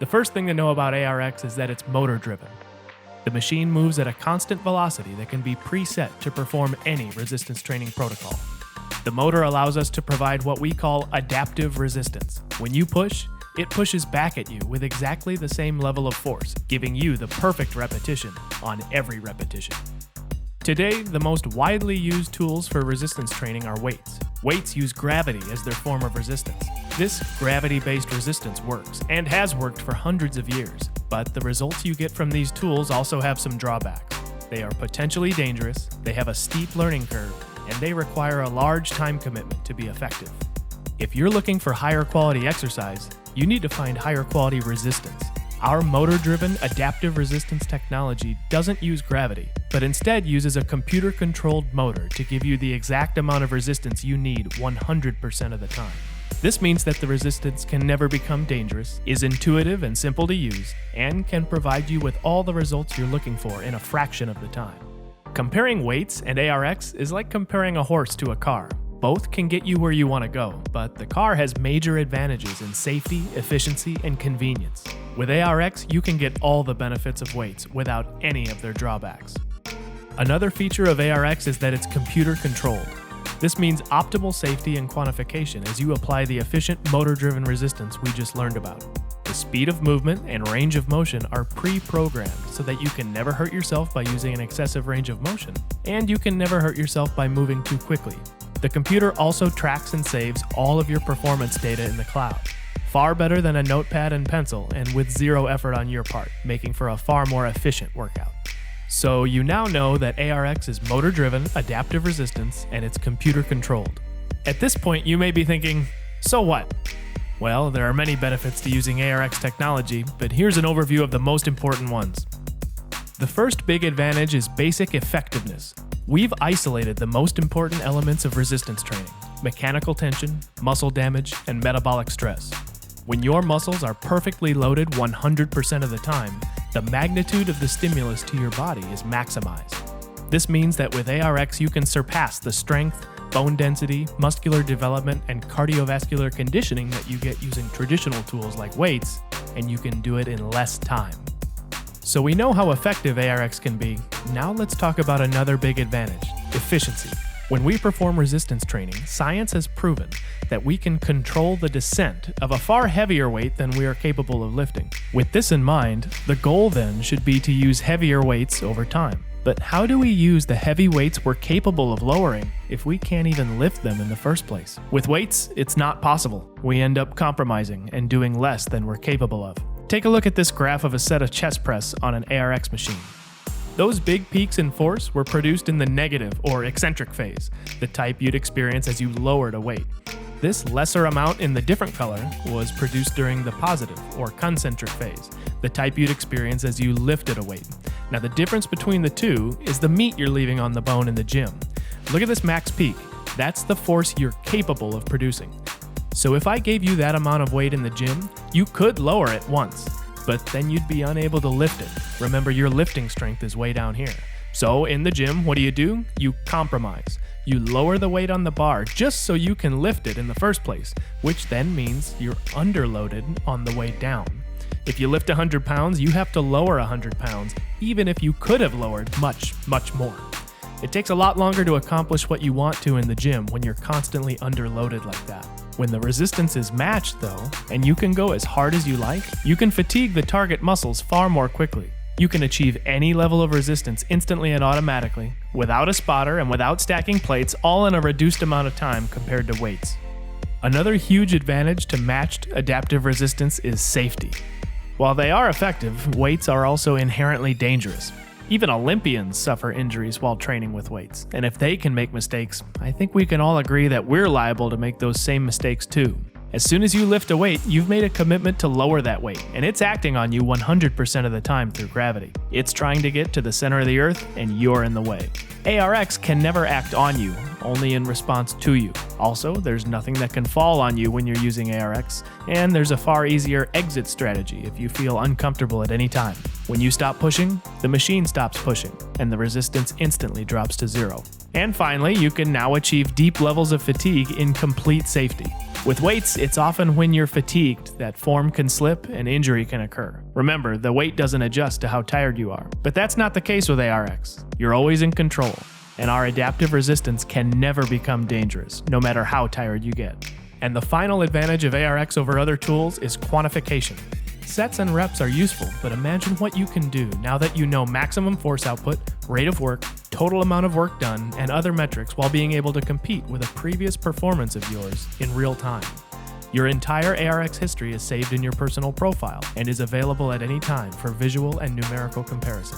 The first thing to know about ARX is that it's motor-driven. The machine moves at a constant velocity that can be preset to perform any resistance training protocol. The motor allows us to provide what we call adaptive resistance. When you push, it pushes back at you with exactly the same level of force, giving you the perfect repetition on every repetition. Today, the most widely used tools for resistance training are weights. Weights use gravity as their form of resistance. This gravity-based resistance works, and has worked for hundreds of years, but the results you get from these tools also have some drawbacks. They are potentially dangerous, they have a steep learning curve, and they require a large time commitment to be effective. If you're looking for higher quality exercise, you need to find higher quality resistance. Our motor-driven adaptive resistance technology doesn't use gravity, but instead uses a computer-controlled motor to give you the exact amount of resistance you need 100% of the time. This means that the resistance can never become dangerous, is intuitive and simple to use, and can provide you with all the results you're looking for in a fraction of the time. Comparing weights and ARX is like comparing a horse to a car. Both can get you where you want to go, but the car has major advantages in safety, efficiency, and convenience. With ARX, you can get all the benefits of weights without any of their drawbacks. Another feature of ARX is that it's computer-controlled. This means optimal safety and quantification as you apply the efficient motor-driven resistance we just learned about. The speed of movement and range of motion are pre-programmed so that you can never hurt yourself by using an excessive range of motion, and you can never hurt yourself by moving too quickly. The computer also tracks and saves all of your performance data in the cloud. Far better than a notepad and pencil, and with zero effort on your part, making for a far more efficient workout. So you now know that ARX is motor-driven, adaptive resistance, and it's computer-controlled. At this point, you may be thinking, so what? Well, there are many benefits to using ARX technology, but here's an overview of the most important ones. The first big advantage is basic effectiveness. We've isolated the most important elements of resistance training: mechanical tension, muscle damage, and metabolic stress. When your muscles are perfectly loaded 100% of the time, the magnitude of the stimulus to your body is maximized. This means that with ARX you can surpass the strength, bone density, muscular development, and cardiovascular conditioning that you get using traditional tools like weights, and you can do it in less time. So we know how effective ARX can be. Now let's talk about another big advantage: efficiency. When we perform resistance training, science has proven that we can control the descent of a far heavier weight than we are capable of lifting. With this in mind, the goal then should be to use heavier weights over time. But how do we use the heavy weights we're capable of lowering if we can't even lift them in the first place? With weights, it's not possible. We end up compromising and doing less than we're capable of. Take a look at this graph of a set of chest press on an ARX machine. Those big peaks in force were produced in the negative or eccentric phase, the type you'd experience as you lowered a weight. This lesser amount in the different color was produced during the positive or concentric phase, the type you'd experience as you lifted a weight. Now the difference between the two is the meat you're leaving on the bone in the gym. Look at this max peak. That's the force you're capable of producing. So if I gave you that amount of weight in the gym, you could lower it once, but then you'd be unable to lift it. Remember, your lifting strength is way down here. So in the gym, what do? You compromise. You lower the weight on the bar just so you can lift it in the first place, which then means you're underloaded on the way down. If you lift 100 pounds, you have to lower 100 pounds, even if you could have lowered much, much more. It takes a lot longer to accomplish what you want to in the gym when you're constantly underloaded like that. When the resistance is matched, though, and you can go as hard as you like, you can fatigue the target muscles far more quickly. You can achieve any level of resistance instantly and automatically, without a spotter and without stacking plates, all in a reduced amount of time compared to weights. Another huge advantage to matched adaptive resistance is safety. While they are effective, weights are also inherently dangerous. Even Olympians suffer injuries while training with weights, and if they can make mistakes, I think we can all agree that we're liable to make those same mistakes too. As soon as you lift a weight, you've made a commitment to lower that weight, and it's acting on you 100% of the time through gravity. It's trying to get to the center of the earth, and you're in the way. ARX can never act on you, only in response to you. Also, there's nothing that can fall on you when you're using ARX, and there's a far easier exit strategy if you feel uncomfortable at any time. When you stop pushing, the machine stops pushing, and the resistance instantly drops to 0. And finally, you can now achieve deep levels of fatigue in complete safety. With weights, it's often when you're fatigued that form can slip and injury can occur. Remember, the weight doesn't adjust to how tired you are. But that's not the case with ARX. You're always in control, and our adaptive resistance can never become dangerous, no matter how tired you get. And the final advantage of ARX over other tools is quantification. Sets and reps are useful, but imagine what you can do now that you know maximum force output, rate of work, total amount of work done, and other metrics while being able to compete with a previous performance of yours in real time. Your entire ARX history is saved in your personal profile and is available at any time for visual and numerical comparison.